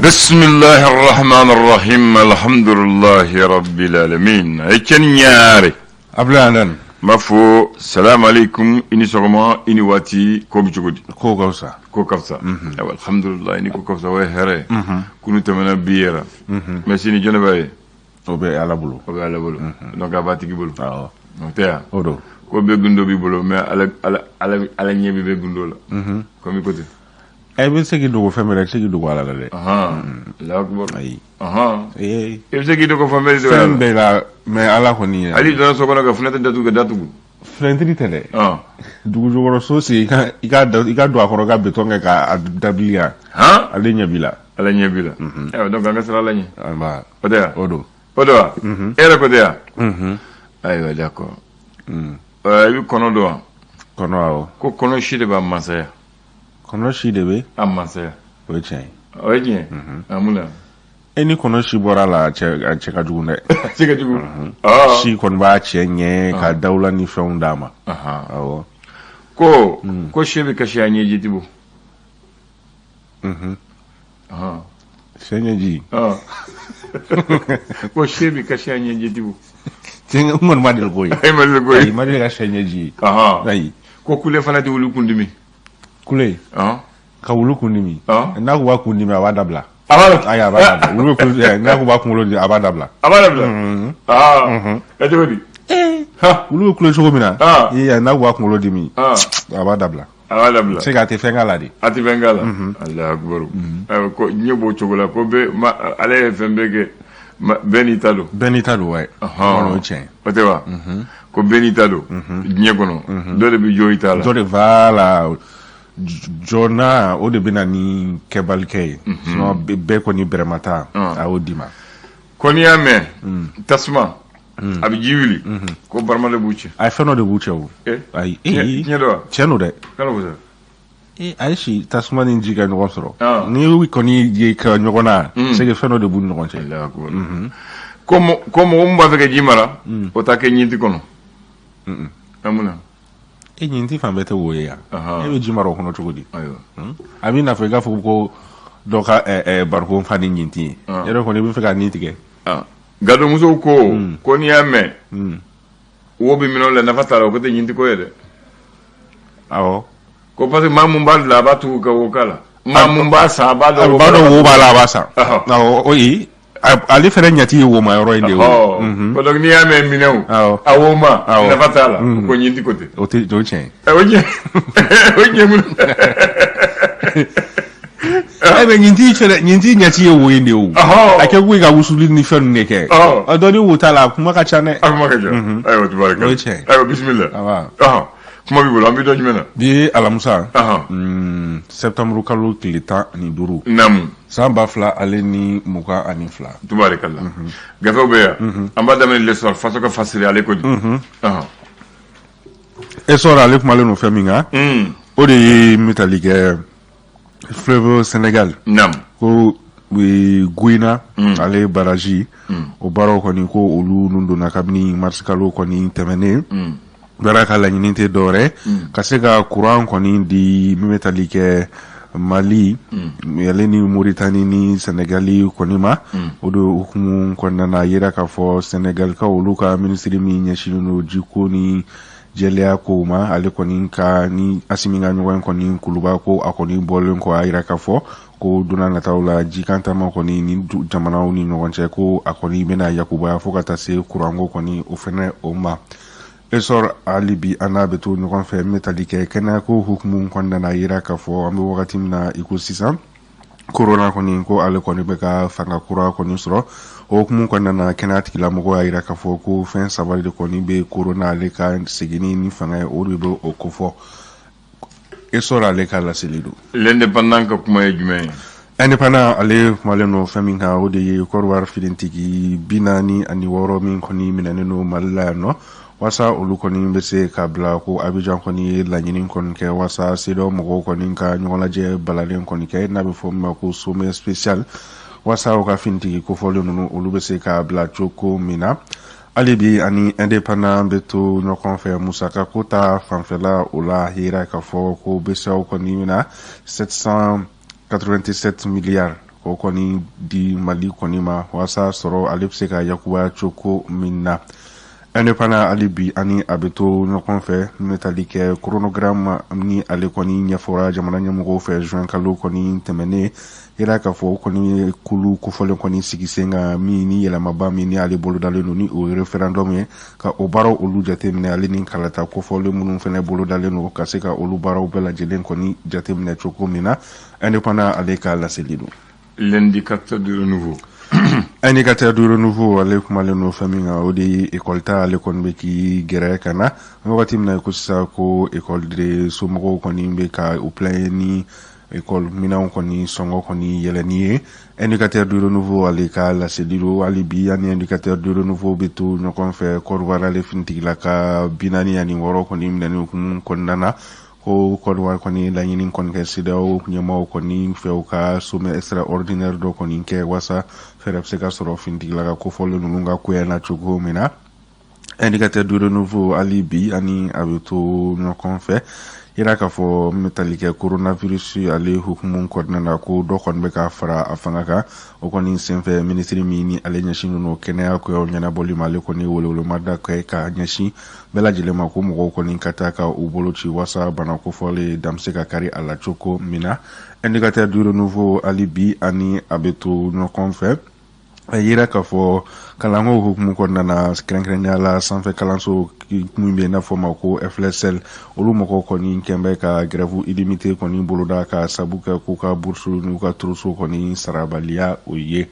بسم الله الرحمن الرحيم الحمد لله رب العالمين ايكن ياري ablanan mafo salam alaikum ini sogoma ini wati ko bijugudi ko gawsa alhamdulillah ini ko kawsa way here kunu tamana biera merci ni jona baye obe ala bulu donc abati gi bulu waaw tea odo ko be gundo bi bulu mais ala nyebi be gundo la ko mi côté ay ben segi dogo famere segi dogo ala la de la akbar ay e segi dogo famere de wala be la mais ala ko ni ali dona so kono ga funata datu frentri tele dugu jogoro so si ika do akoro ga betonga ka adablia ali nyabila donc nga sala lañi ba odo era ko dia aywa d'accord wi kono do kono awo ko kono shide ba masaya kono shi de be amasaya oche amuna eni kono shi bora la che ka jugu ne che ka jugu shi kon ba che nye ka dawla ni fondama awo ko shebe ka shi anye jitibu senye ji ko shebe ka shi anye jitibu tinga mon madel goy ay madel ka senye ji ay ko kule fana di wulu kundimi kule ka wulu kundimi na ko wa kundimi awadabla aya abadabla wulu kundimi na ko ba kunlo di abadabla ejodi wulu kule chogomina ya na ko ba kunlo di mi abadabla se ka te fengala di ati fengala allah akbar ko nyebo chogola ko be ale fembege benitalo way ono chen otewa ko benitalo nyegono dole bi joyitala dole vala jona o de bina ni kebalkay no be ko ni bremata a odima ko ni ame tasma abi jiwili ko barmale bucci ay feno de bucci o ay nyedo cheno de kala buza ay shi tasma ni jiga no soro ni wi ko ni je ka nyogona se ke feno de bu no konche como umba feke jimara o ta ke nyinti kono amuna nyinti fa bete wo ya e jimaro kono chugudi ayo abi na fega fu ko doka barko fa ni nyinti yero ko ni bi fega ni tige gado muso ko ni ame wo bi mino le na fatala ko te nyinti ko yede awo ko parce que mamumba la batu ka wokala mamumba sa ba do wo ba la ba sa awo oyi ali fere nyati wo ma yoro inde wo ko donc ni ame minew awoma na fatala ko nyinti ko te o te do chen oje mun ay be nyinti nyati wo inde wo ake gwe ga wusuli ni fen ne ke adoni wo tala kuma ka chane ayo tubaraka ayo bismillah kuma bi bolo ambi do jumena bi alamusa septembre kalo kilita ni duru nam samba fla ale ni muka ani fla tubarakallah gafo be amba dame le sor faso ka fasiri ale ko e sora ale kuma le no feminga o de metallique fleuve Sénégal nam ko Guina ale baraji o baro ko ni ko olu nundo na kabni marsikalo ko ni temene baraka la nyinite dore kasega courant ko ni di metallique Mali yale ni Mauritanie ni Senegali ko ni ma odo hukumu ko na yera ka fo Senegal ka olu ka ministry mi nyashino jiko ni jelea ko ma ale ko ni ka ni asiminga nyo ko ni kuluba ko akoni bolen ko ayira ka fo ko duna na tawla jikanta ma ko ni jamana ni no wonche ko akoni bena yakuba fo kata se kurango ko ni ofene o ma esor alibi anabeto no kon fe metallique kana ko hukumu kon na yira ka fo ambe wakati na ecosystem corona ko ni ko ale ko ni be ka fanga kura ko ni soro hukumu kon na kenati la mo ko ayira ka fo ko fin sabali de ko ni be corona le ka segini ni fanga o do o ko fo esor ale ka la selido l'indépendant ko kuma jume indépendant ale maleno faminga o de ko war fidentigi binani ani woro min ko ni minano malla no wasa olu koni mbese kabla ko Abidjan koni la nyinin kon ke wasa sido mo koni ka nyola je balalen koni ke na be fo ko sommet spécial wasa o ka finti ko folo no olu bese kabla choko mina alibi ani indépendant beto no kon fe musaka kota fanfela ola hira ka fo ko bese o koni mina 787 milliards k'o kɔni di Mali kɔni ma walasa sɔrɔ ale bɛ se ka yakubaya cogo min na. Indépendant hali bi ani a bɛ to ɲɔgɔn fɛ n bɛ tali kɛ chronogramme ni ale kɔni ɲɛfɔra jamana ɲɛmɔgɔw fɛ juin kalo kɔni tɛmɛnen yira k'a fɔ o kɔni ye kulu kofɔlen kɔni sigi sen kan min ni yɛlɛmaba min ni ale bolo dalen don ni o ye référendum ye ka o baaraw olu jateminɛ ale ni kalata kofɔlen minnu fana bolo dalen don ka se ka olu baaraw bɛɛ lajɛlen kɔni jateminɛ cogo min na indépendant ale ka laseli don. L'indicateur du renouveau. Indicateur du renouveau ale kumalen no fɛn min kan o de ye école ta ale kɔni bɛ k'i gɛrɛ ka na wagati min na ko sisan ko école de somɔgɔw kɔni bɛ ka u plaigner ni école minɛnw kɔni sɔngɔ kɔni yɛlɛnni ye. Indicateur du renouveau ale ka laseli don hali bi ani indicateur du renouveau bɛ to ɲɔgɔn fɛ Côte d'Ivoire ale finitigila ka 46 kɔni minɛni hukumu kɔnɔna na ko Côte d'Ivoire kɔni laɲini kɔni kɛ CEDEAO ɲɛmaaw kɔni fɛ u ka sommet extraordinaire dɔ kɔni kɛ walasa fɛɛrɛ bɛ se ka sɔrɔ finitigila ka kofɔlen ninnu ka koya na cogo min na. Indicateur du renouveau hali bi ani a bɛ to ɲɔgɔn fɛ yira k'a fɔ n bɛ tali kɛ coronavirus ale hukumu kɔnɔna na ko dɔ kɔni bɛ ka fara a fanga kan o kɔni senfɛ minisiri min ni ale ɲɛsinnen don kɛnɛya koyaw ɲɛnabɔli ma ale kɔni welewelema kɛ ka ɲɛsin bɛɛ lajɛlen ma ko mɔgɔw kɔni ka taa ka u bolo ci walasa bana kofɔlen da bɛ se ka kari a la cogo min na. Indicateur du renouveau hali bi ani a bɛ to ɲɔgɔn fɛ a yira k'a fɔ kalanko hukumu kɔnɔna na kɛrɛnkɛrɛnnenya la sanfɛ kalanso min bɛ n'a fɔ ma ko FLSL olu mɔgɔw kɔni kɛn bɛ ka grève illimité kɔni boloda ka sabu kɛ k'u ka bourse n'u ka turuso kɔni sarabaliya o ye.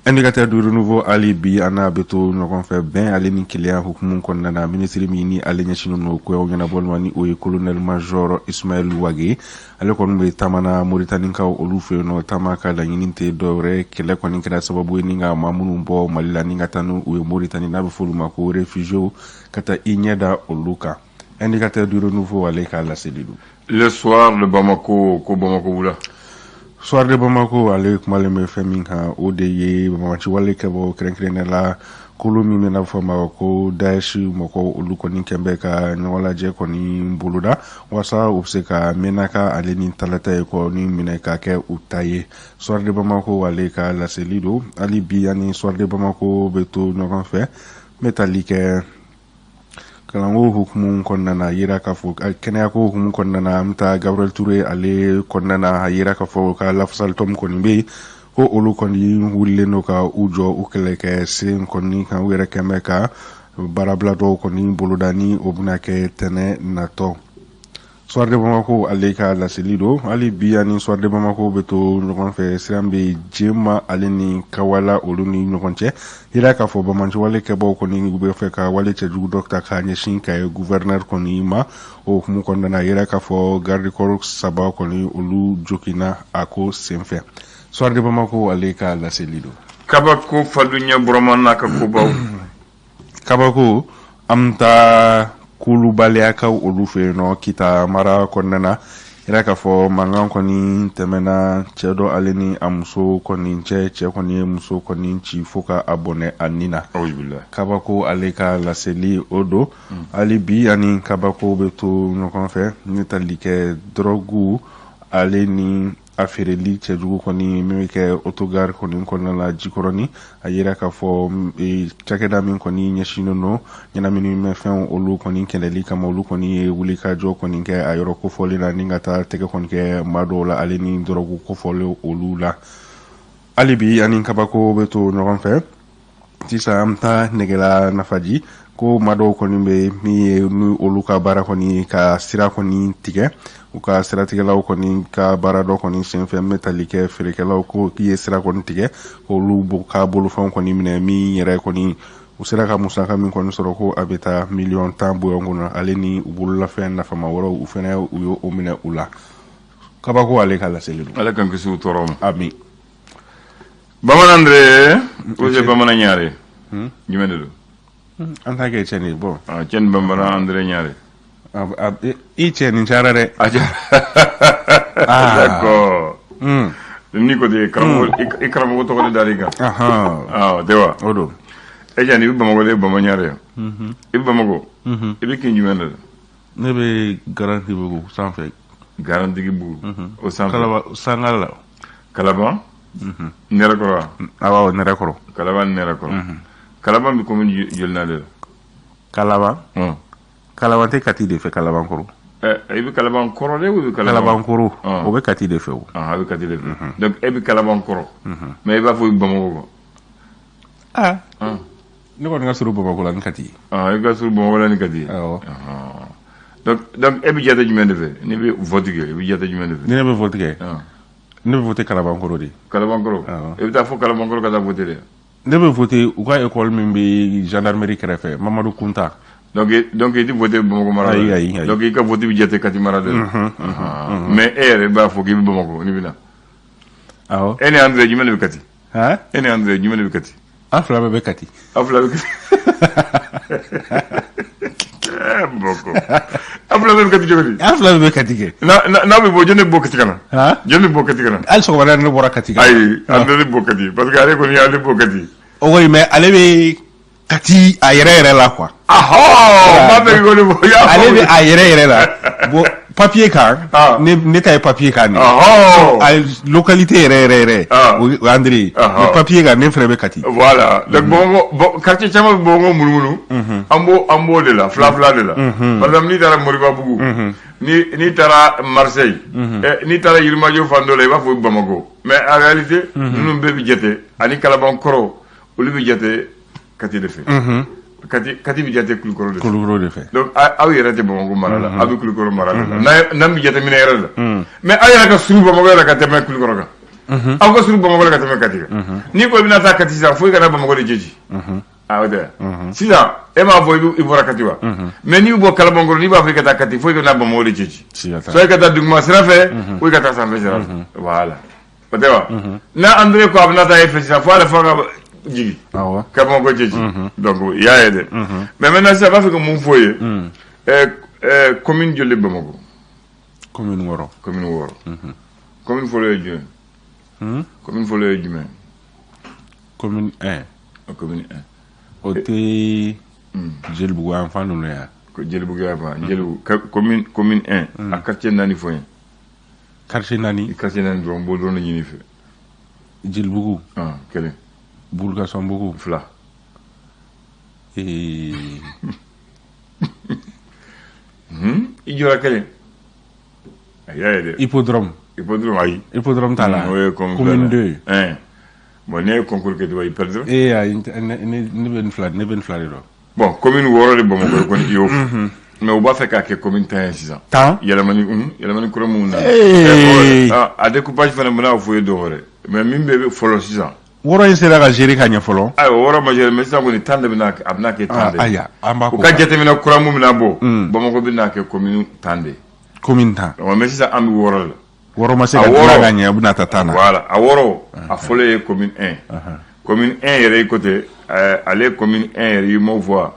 Indicateur du renouveau hali bi ana bɛ to ɲɔgɔn fɛ bɛn ale ni keleya hukumu kɔnɔna na minisiri min ni ale ɲɛsinnen don koyaw ɲɛnabɔli ma ni o ye colonel major Ismaël Wage ale kɔni bɛ taamana Mauritanienkaw olu fɛ yen nɔ taama ka laɲini tɛ dɔwɛrɛ kɛlɛ kɔni kɛra sababu ye ni ka maa minnu bɔ Mali la ni ka taa n'u ye Mauritanie n'a bɛ fɔ olu ma ko réfugiés ka taa i ɲɛ da olu kan. Indicateur du renouveau ale ka laseli don. Le soir de Bamako ko Bamako wula. Soir de Bamako ale kumalen bɛ fɛn min kan o de ye Bamako wale kɛ bɔ kɛrɛnkɛrɛnnenya la kolo min bɛ n'a fɔ ma ko Daesh mɔgɔw olu kɔni kɛn bɛ ka ɲɔgɔn lajɛ kɔni boloda walasa u bɛ se ka mɛnaka ale ni talata ye kɔni minɛ ka kɛ u ta ye. Soir de Bamako ale ka laseli don hali bi ani Soir de Bamako bɛ to ɲɔgɔn fɛ n bɛ tali kɛ kalanko hukumu kɔnɔna na yira k'a fɔ kɛnɛyako hukumu kɔnɔna na an bɛ taa Gabriel Touré ale kɔnɔna na a yira k'a fɔ ka lafasali tɔn kɔni bɛ yen ko olu kɔni wulilen don ka u jɔ u kɛlɛkɛ sen kɔni kan u yɛrɛ kɛn bɛ ka baarabila dɔw kɔni boloda ni o bɛna kɛ tɛnɛ natɔ. Soir de Bamako ale ka laseli don hali bi ani Soir de Bamako bɛ to ɲɔgɔn fɛ siran bɛ Jema ale ni Kawala olu ni ɲɔgɔn cɛ yira k'a fɔ Bamako wale kɛbaaw kɔni u bɛ fɛ ka wale cɛjugu dɔ ta k'a ɲɛsin ka ye gouverneur kɔni ma o hukumu kɔnɔna na yira k'a fɔ garde corps 3 kɔni olu joginna a ko senfɛ. Soir de Bamako ale ka laseli don. Kabako Fadunya Burama n'a ka kobaw. Kabako an bɛ taa kulubaliyakaw olu fɛ yen nɔ Kita mara kɔnɔna na yira k'a fɔ mankan kɔni tɛmɛna cɛ dɔ ale ni a muso kɔni cɛ kɔni ye muso kɔni ci fo ka a bɔnɛ a nin na. Kabako ale ka laseli o don hali bi ani Kabako bɛ to ɲɔgɔn fɛ n bɛ tali kɛ drogue ale ni a feereli cɛjugu kɔni min bɛ kɛ autogare kɔni kɔnɔna la Jikɔrɔni a yira k'a fɔ cakɛda min kɔni ɲɛsinnen don ɲɛnaminimafɛnw olu kɔni kɛlɛli kama olu kɔni ye wulikajɔ kɔni kɛ a yɔrɔ kofɔli la ni ka taa tɛgɛ kɔni kɛ maa dɔw la ale ni dɔrɔgu kofɔli olu la. Hali bi ani Kabako bɛ to ɲɔgɔn fɛ sisan an bɛ taa Nɛgɛla Nafaji ko maa dɔw kɔni bɛ min ye ni olu ka baara kɔni ka sira kɔni tigɛ u ka siratigɛlaw kɔni ka baara dɔ kɔni senfɛ n bɛ tali kɛ feerekɛlaw ko k'i ye sira kɔni tigɛ k'olu ka bolofɛnw kɔni minɛ min yɛrɛ kɔni u sera ka musaka min kɔni sɔrɔ ko a bɛ taa miliyɔn 10 bɔɲɔgɔn kɔnɔ ale ni u bololafɛn nafama wɛrɛw u fana u ye o minɛ u la. Kabako ale ka laseli don. Ale kan kisi u tɔɔrɔ ma. Ami. Bamanan Andre o je bamanan ɲaare jumɛn de don. An t'a kɛ cɛ ni bon. Cɛ ni bamanan Andre ɲaare. I cɛ nin cayara dɛ. D'accord. Ni ko de i karamɔgɔ tɔgɔ de dar'i kan. Tɛ wa. O don. E jɛ ni i bɛ Bamako de ye bamanan ɲaare yan. I bɛ Bamako. I bɛ kin jumɛn de la. Ne bɛ Garantibugu sanfɛ. Garantibugu o sanfɛ. Sangala la. Kalaban. nera kɔrɔ wa awɔ nɛrɛ kɔrɔ kalaban nera kɔrɔ kalaban bɛ commune joli na de la kalaban kalaban tɛ kati de fɛ kalaban kɔrɔ i bɛ kalaban kɔrɔ de ou i bɛ kalaban kɔrɔ o bɛ kati de fɛ o a bɛ kati de fɛ donc e bɛ kalaban kɔrɔ mais i b'a fɔ i Bamakɔ kɔ ne kɔni ka surun Bamakɔ la ni kati i ka surun Bamakɔ la ni kati awɔ donc e bɛ jate jumɛn de fɛ n'i bɛ vote kɛ i bɛ jate jumɛn de fɛ ni ne bɛ vote kɛ ne bɛ vote kalaban kɔrɔ de kalaban kɔrɔ i bɛ taa fɔ kalaban kɔrɔ ka taa vote de ne bɛ vote u ka école min bɛ gendarmerie kɛrɛfɛ Mamadu Kunta donc i tɛ vote Bamakɔ mara la ayi donc i ka vote bɛ jate Kati mara de la mais e yɛrɛ b'a fɔ k'i bɛ Bamakɔ n'i bɛ na awɔ e ni André jumɛn de bɛ Kati e ni André jumɛn de bɛ Kati an fila bɛɛ bɛ kati aw fila bɛ Kati Boko aw fila bɛɛ bɛ Kati cogo di an fila bɛɛ bɛ kati kɛ n'a bɛ bɔ jɔn de bɛ bɔ Kati ka na jɔn de bɛ bɔ Kati ka na hali sɔgɔmada ne bɔra kati kan ayi André de bɛ bɔ Kati parce que ale kɔni y'ale bɔ Kati o koyi mais ale bɛ kati a yɛrɛ yɛrɛ la quoi ba bɛ ko ne bɔ ale bɛ a yɛrɛ yɛrɛ la bon papier kan ne ta ye papier kan de a localité yɛrɛ o André mais papier kan ne fɛnɛ bɛ kati voilà donc bon quartier caman bɛ Bamakɔ munumunu an b'o de la fila de la par exemple n'i taara Moribabugu n'i taara Marseille n'i taara Yirimajɔ fan dɔ la i b'a fɔ Bamakɔ mais en réalité ninnu bɛɛ bɛ jate ani kalaban kɔrɔ olu bɛ jate Kati de fɛ Kati bɛ jate Kulikɔrɔ de fɛ donc aw yɛrɛ tɛ Bamakɔ mara la aw bɛ Kulikɔrɔ mara de la n'an bɛ jateminɛ yɛrɛ la mais aw yɛrɛ ka surun Bamakɔ yɛrɛ ka tɛmɛ Kulikɔrɔ kan aw ka surun Bamakɔ la ka tɛmɛ Kati kan n'i ko i bɛna taa Kati sisan fo i kana Bamakɔ de jɛji o tɛ sisan e m'a fɔ i bɔra Kati wa mais n'i bɔ kalaban kɔrɔ n'i b'a fɔ i ka taa Kati fo i kana Bamakɔ de jɛji soit i ka taa duguma sira fɛ ou i ka taa sanfɛ sira fɛ voilà o tɛ wa n'a André ko a bɛna taa e fɛ sisan fo ale fa ka jigi ka Bamakɔ jɛji donc i y'a ye dɛ mais maintenant sisan b'a fɛ ka mun fɔ ye commune joli Bamakɔ commune 6 commune fɔlɔ ye jumɛn commune fɔlɔ ye jumɛn commune 1 commune 1 o tɛ Jelibugu yan fan ninnu yan Jelibugu yan fan Jelibugu commune 1 a quartier 4 fɔ n ye quartier 4 dɔrɔn b'o dɔrɔn de ɲini fɛ Jelibugu kelen Bulukasunbugu 2 i jɔra kelen a y'a ye dɛ hippodrome ayi hippodrome t'a la o ye commune 2 bon ne ye concours kɛ tubabu i perdre ayi ne bɛ nin fila de dɔn bon commune 6 de Bamakɔ kɔni i y'o fɔ mais u b'a fɛ k'a kɛ commune 10 ye sisan yɛlɛmani kura minnu na a découpage fana bɛna fɔ ye dɔw wɛrɛ mais min bɛ fɔlɔ sisan wɔrɔ in sera ka gérer ka ɲɛ fɔlɔ ayiwa wɔrɔ ma gérer mais sisan kɔni 10 de bɛna a bɛna kɛ 10 de ayiwa an b'a ko u ka jateminɛ kura mun bɛna bɔ Bamakɔ bɛna kɛ commune 10 de commune 10 mais sisan an bɛ 6 la wɔrɔ ma se ka dilan ka ɲɛ u bɛna taa 10 na voilà a 6 a fɔlɔ ye commune 1 commune 1 yɛrɛ yi côté ale commune 1 yɛrɛ yi m'o fɔ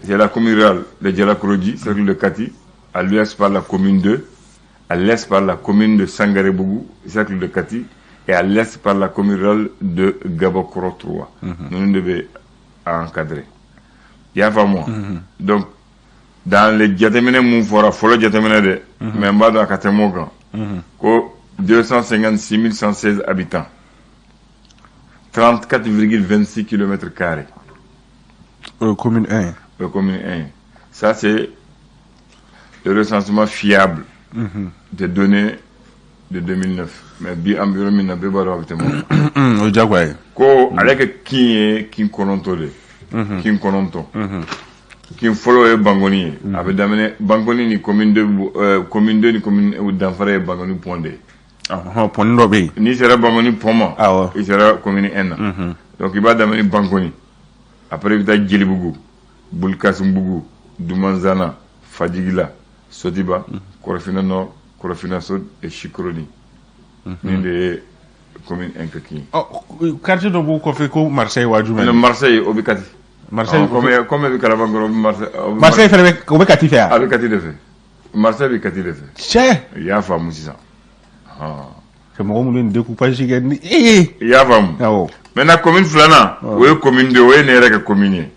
c'est la commune rurale de Jalakoroji cercle de Kati à l'ouest par la commune 2 à l'est par la commune de Sangarebougou cercle de Kati et à l'est par la commune rurale de Gabakoro 3. Nous devons encadrer. Il y a pas moi. Donc, dans les Djatemene Moufora, il faut le Djatemene mais pas dans Katemogan, 256 116 habitants, 34,26 km². Commune 1. Commune 1. Ça, c'est le recensement fiable des données de 2009 mais bi environ na be baro avec moi o jagwaye ko avec kin kononto de kin kononto kin follow e bangoni abe damene bangoni ni commune 2 ni commune d'Anfara bangoni pondé pondo be ni sera bangoni poma il sera commune 1 donc il va damene bangoni après il va Djelibougou Bulkasumbougou Dumanzana Fadjigila Sodiba Korofina Nord Korofina Sud et Chikroni. Ni de commune Nkaki. Quartier de Boukofe ko Marseille waju men. Marseille obikati. Marseille comme bi kala bangoro Marseille fait obikati fait. Obikati de fait. Marseille obikati de fait. Che. Ya famu sisan. C'est mo mo découpage gen. Ya famu. Maintenant commune Flana, ou commune de Oye n'est que commune.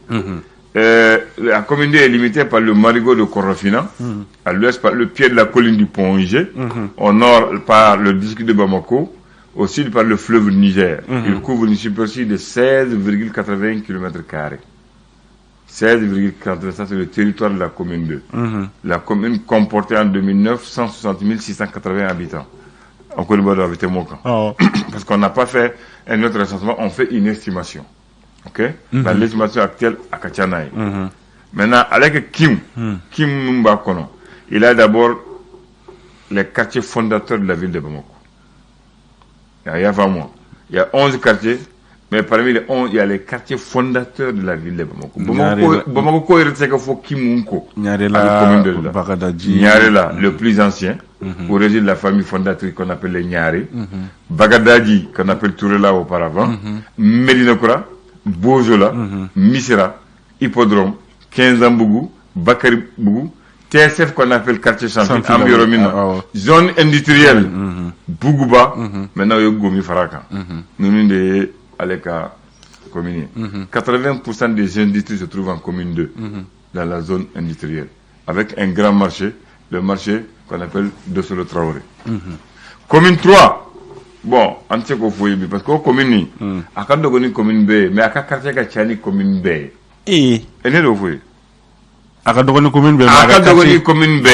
La commune est limitée par le marigot de Korofina, à l'ouest par le pied de la colline du Pont-Ingé, au nord par le district de Bamako, au sud par le fleuve Niger. Il couvre une superficie de 16,80 km². 16,40, ça c'est le territoire de la commune 2. La commune comportait en 2009 160 680 habitants. En Côte d'Ivoire, habiter Moka. Parce qu'on n'a pas fait un autre recensement, on fait une estimation. Ok? L'estimation actuelle à Kachanaï. Maintenant, avec Kim Mbakono, il a d'abord les quartiers fondateurs de la ville de Bamako. Il y a 11 quartiers. Mais parmi les 11, il y a les quartiers fondateurs de la ville de Bamako. Bamako, il y a Kimunko. Nyarela, Bagadaji. Nyarela, le plus ancien, où réside la famille fondatrice qu'on appelle les Nyari. Bagadaji, qu'on appelle Tourela auparavant. Medinokura, Bozola, Misera, Hippodrome, Kenzambougou, Bakari Bougou, TSF qu'on appelle quartier champion, environnement, zone industrielle, Bougouba, maintenant il y a Gomi Faraka. Nous sommes avec la commune. 80% des industries se trouvent en commune 2, dans la zone industrielle, avec un grand marché, le marché qu'on appelle Dossolo Traoré. Commune 3, bon, on sait qu'il faut y aller, parce que la commune, à quand on commune B, mais à quand quartier Kachani commune B. Et n'est pas vous. À quand on commune B, à quand on commune B.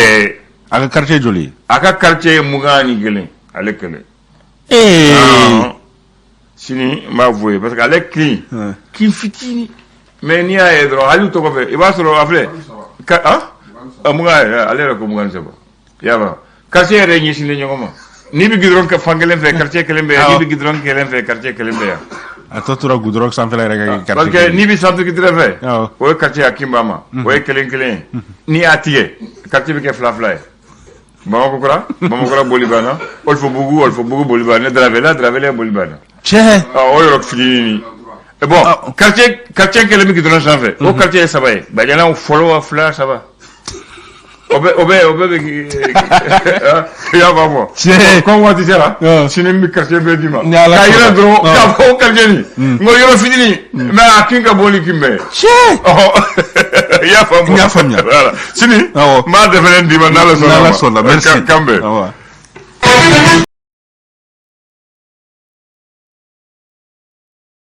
À quand quartier joli. À quand quartier Mougani Gelen, à l'école. Sini m'a avoué parce qu'avec qui fitini mais ni a droit à lui to ko il va se le rappeler amuga aller ko mugan sebo yaba quartier re ni sini nyoma ni bi gidron ka fangelen fe quartier kelembe ni bi gidron kelen fe quartier kelembe ya atotura gudron sans faire quartier parce que ni bi centre qui très fait o quartier akimbama o kelen ni atie quartier bi ke flafla Bamako Bolibana, Olfo Bougou Bolibana, Dravela Bolibana. Tiens! Et bon, quartier qui est le qui donne fait. Au quartier, ça va. Ben, il y en a un follow à flash, ça va. Quand on va dire là, c'est un quartier bédima. Il y a un drone, au quartier. Moi, il y a fini. Mais à qui a boli qui me. Il y a famille. Voilà. Sini, ma devenu dimandala sola. Merci.